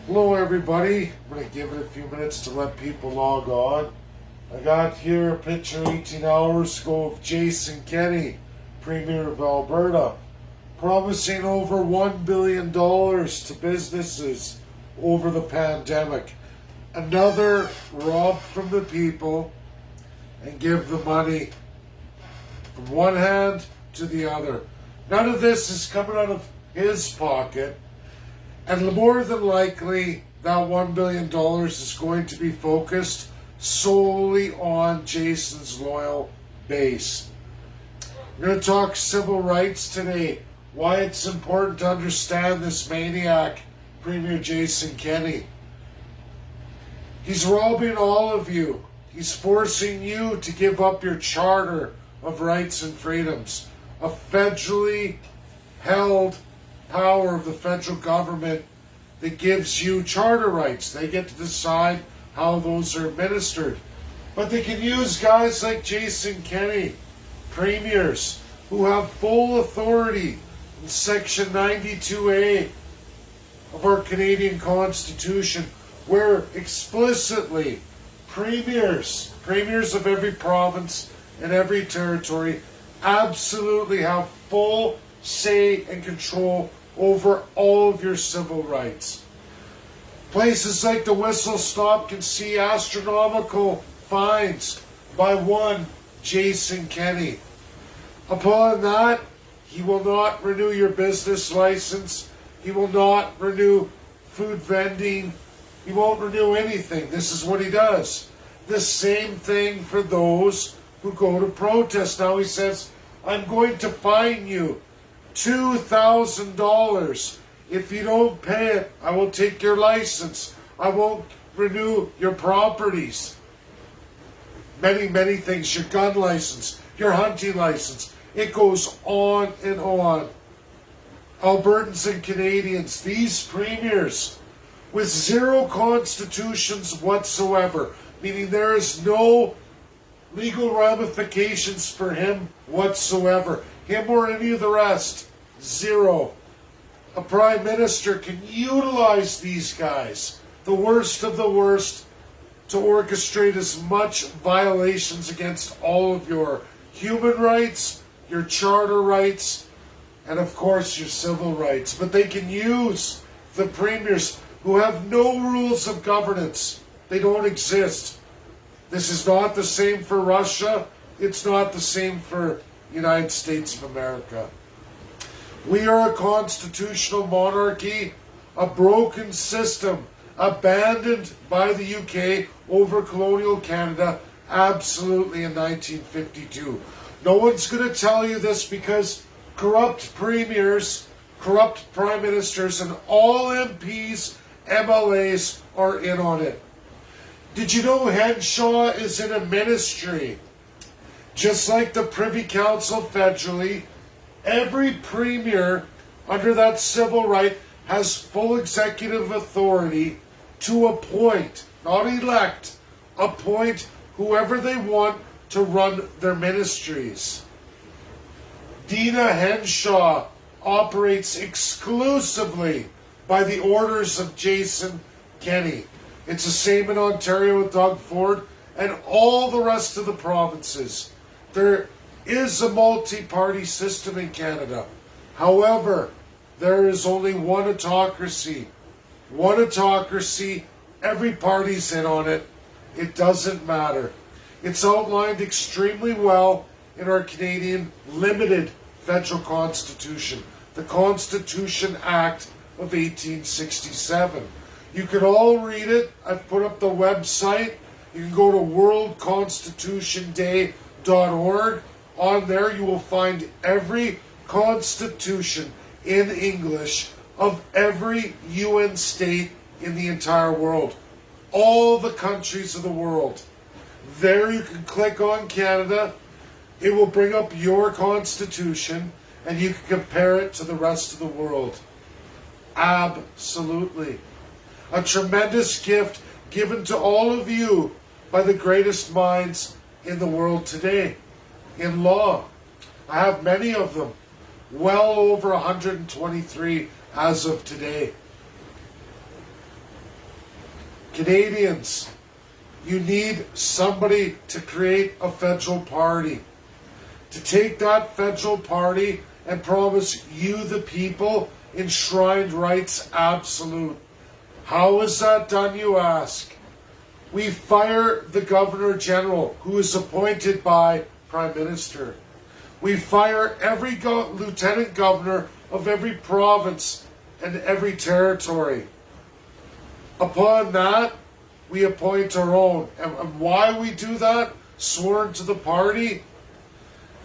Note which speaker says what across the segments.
Speaker 1: Hello everybody, I'm going to give it a few minutes to let people log on. I got here a picture 18 hours ago of Jason Kenney, Premier of Alberta, promising over $1 billion to businesses over the pandemic. Another rob from the people and give the money from one hand to the other. None of this is coming out of his pocket. And more than likely, that $1 billion is going to be focused solely on Jason's loyal base. We're going to talk civil rights today, why it's important to understand this maniac, Premier Jason Kenney. He's robbing all of you. He's forcing you to give up your charter of rights and freedoms, a federally held power of the federal government that gives you charter rights. They get to decide how those are administered. But they can use guys like Jason Kenney, premiers, who have full authority in Section 92A of our Canadian Constitution, where explicitly premiers of every province and every territory absolutely have full say and control over all of your civil rights. Places like the Whistle Stop can see astronomical fines by one Jason Kenney. Upon that, he will not renew your business license. He will not renew food vending. He won't renew anything. This is what he does. The same thing for those who go to protest. Now he says, I'm going to fine you $2,000. If you don't pay it, I will take your license. I won't renew your properties. Many things. Your gun license, your hunting license. It goes on and on. Albertans and Canadians, these premiers with zero constitutions whatsoever, meaning there is no legal ramifications for him whatsoever. Him or any of the rest. Zero. A prime minister can utilize these guys, the worst of the worst, to orchestrate as much violations against all of your human rights, your charter rights, and of course your civil rights. But they can use the premiers who have no rules of governance. They don't exist. This is not the same for Russia. It's not the same for United States of America. We are a constitutional monarchy, a broken system, abandoned by the UK over colonial Canada, absolutely in 1952. No one's going to tell you this because corrupt premiers, corrupt prime ministers, and all MPs, MLAs are in on it. Did you know Henshaw is in a ministry? Just like the Privy Council federally, every premier under that civil right has full executive authority to appoint, not elect, appoint whoever they want to run their ministries. Dina Henshaw operates exclusively by the orders of Jason Kenney. It's the same in Ontario with Doug Ford and all the rest of the provinces. There is a multi-party system in Canada. However, there is only one autocracy. One autocracy, every party's in on it. It doesn't matter. It's outlined extremely well in our Canadian limited federal constitution, the Constitution Act of 1867. You can all read it. I've put up the website. You can go to worldconstitutionday.org. On there you will find every constitution in English of every UN state in the entire world. All the countries of the world. There you can click on Canada. It will bring up your constitution and you can compare it to the rest of the world. Absolutely. A tremendous gift given to all of you by the greatest minds in the world today. In law, I have many of them, well over 123 as of today. Canadians, you need somebody to create a federal party. To take that federal party and promise you, the people, enshrined rights absolute. How is that done, you ask? We fire the Governor General, who is appointed by Prime Minister. We fire every Lieutenant Governor of every province and every territory. Upon that, we appoint our own. And why we do that, sworn to the party?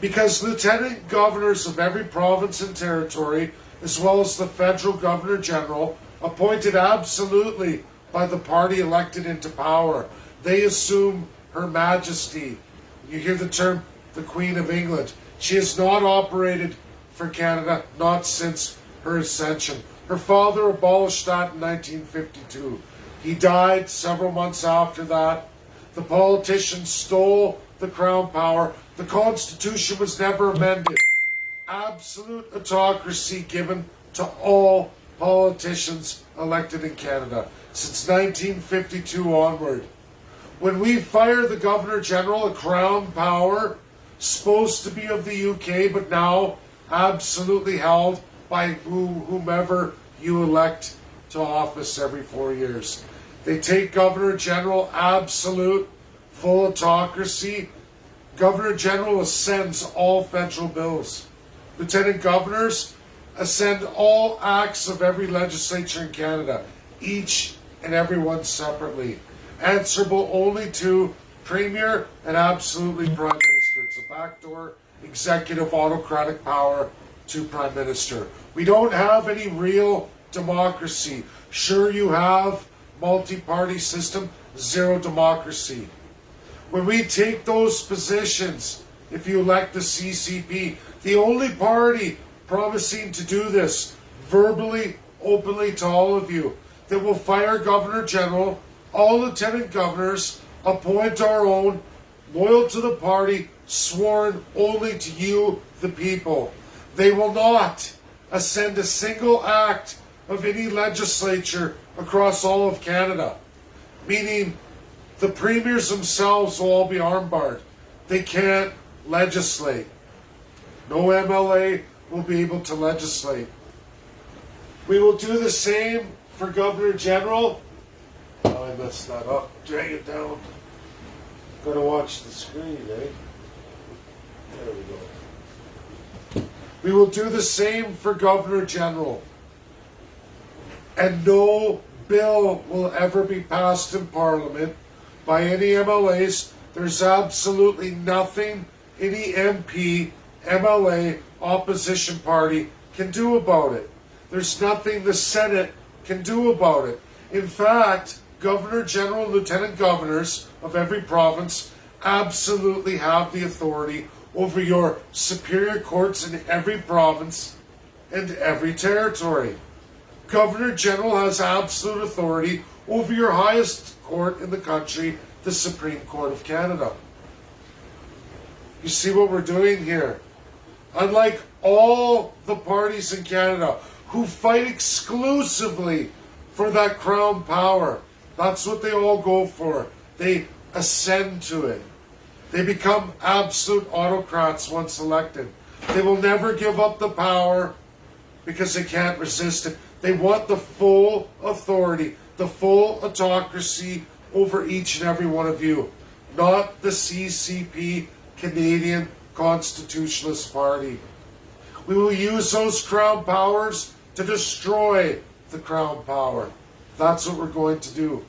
Speaker 1: Because Lieutenant Governors of every province and territory, as well as the Federal Governor General, appointed absolutely by the party elected into power. They assume Her Majesty. You hear the term, the Queen of England. She has not operated for Canada, not since her ascension. Her father abolished that in 1952. He died several months after that. The politicians stole the crown power. The Constitution was never amended. Absolute autocracy given to all politicians elected in Canada since 1952 onward. When we fire the Governor General, a crown power supposed to be of the UK, but now absolutely held by whomever you elect to office every 4 years. They take Governor General absolute, full autocracy. Governor General ascends all federal bills. Lieutenant Governors ascend all acts of every legislature in Canada, each and every one separately, answerable only to Premier and absolutely Prime Minister. It's a backdoor executive autocratic power to Prime Minister. We don't have any real democracy. Sure, you have multi-party system, zero democracy. When we take those positions, if you elect the CCP, the only party promising to do this verbally, openly to all of you, that will fire Governor General, all Lieutenant Governors, appoint our own, loyal to the party, sworn only to you, the people. They will not ascend a single act of any legislature across all of Canada, meaning the premiers themselves will all be armbarred. They can't legislate. No MLA will be able to legislate. We will do the same for Governor General. Oh, I messed that up. Drag it down. Gotta watch the screen, eh? There we go. We will do the same for Governor General. And no bill will ever be passed in Parliament by any MLAs. There's absolutely nothing any MP, MLA, opposition party can do about it. There's nothing the Senate can do about it. In fact, Governor General and Lieutenant Governors of every province absolutely have the authority over your superior courts in every province and every territory. Governor General has absolute authority over your highest court in the country, the Supreme Court of Canada. You see what we're doing here? Unlike all the parties in Canada who fight exclusively for that crown power, that's what they all go for. They ascend to it. They become absolute autocrats once elected. They will never give up the power because they can't resist it. They want the full authority, the full autocracy over each and every one of you, not the CCP, Canadian Constitutionalist Party. We will use those crown powers to destroy the crown power. That's what we're going to do.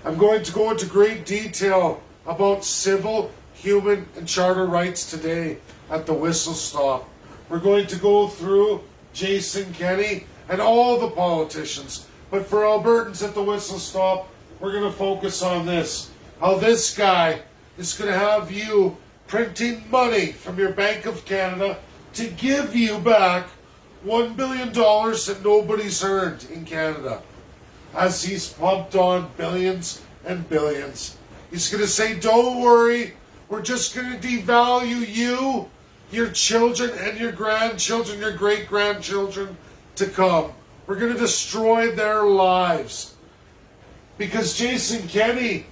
Speaker 1: I'm going to go into great detail about civil, human, and charter rights today at the Whistle Stop. We're going to go through Jason Kenney and all the politicians. But for Albertans at the Whistle Stop, we're going to focus on this. How this guy is going to have you printing money from your Bank of Canada to give you back $1 billion that nobody's earned in Canada. As he's pumped on billions and billions. He's going to say, don't worry, we're just going to devalue you, your children and your grandchildren, your great-grandchildren to come. We're going to destroy their lives. Because Jason Kenney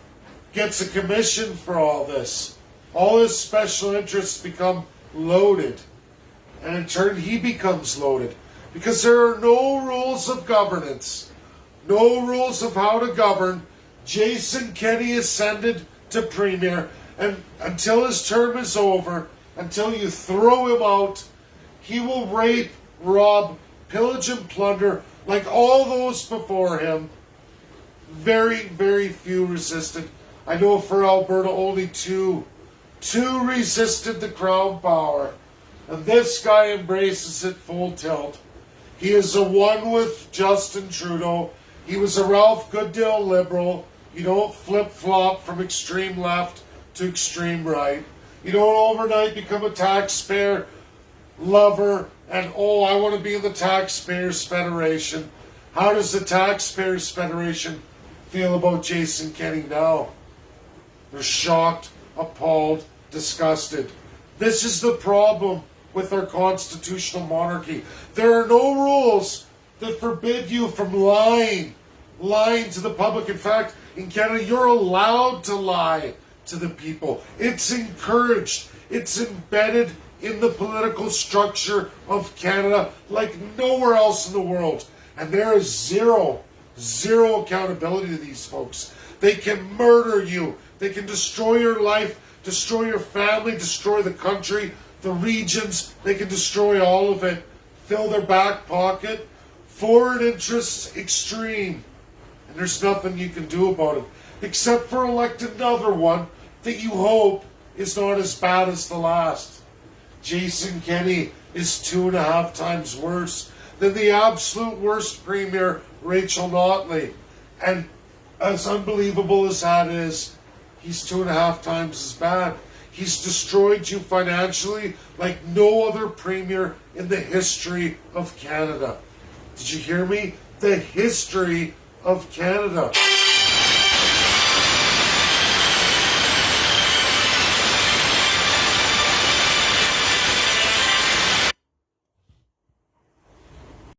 Speaker 1: gets a commission for all this. All his special interests become loaded. And in turn, he becomes loaded. Because there are no rules of governance, no rules of how to govern. Jason Kenney ascended to premier, and until his term is over, until you throw him out, he will rape, rob, pillage, and plunder like all those before him. Very, very few resisted. I know for Alberta only two resisted the crown power. And this guy embraces it full tilt. He is a one with Justin Trudeau. He was a Ralph Goodale liberal. You don't flip-flop from extreme left to extreme right. You don't overnight become a taxpayer lover and, I want to be in the Taxpayers Federation. How does the Taxpayers Federation feel about Jason Kenney now? They're shocked, appalled, disgusted. This is the problem with our constitutional monarchy. There are no rules that forbid you from lying to the public. In fact, in Canada, you're allowed to lie to the people. It's encouraged. It's embedded in the political structure of Canada like nowhere else in the world. And there is zero accountability to these folks. They can murder you. They can destroy your life, destroy your family, destroy the country, the regions. They can destroy all of it, fill their back pocket. Foreign interests extreme. And there's nothing you can do about it, except for elect another one that you hope is not as bad as the last. Jason Kenney is 2.5 times worse than the absolute worst premier, Rachel Notley. And as unbelievable as that is, he's 2.5 times as bad. He's destroyed you financially like no other premier in the history of Canada. Did you hear me? The history of Canada.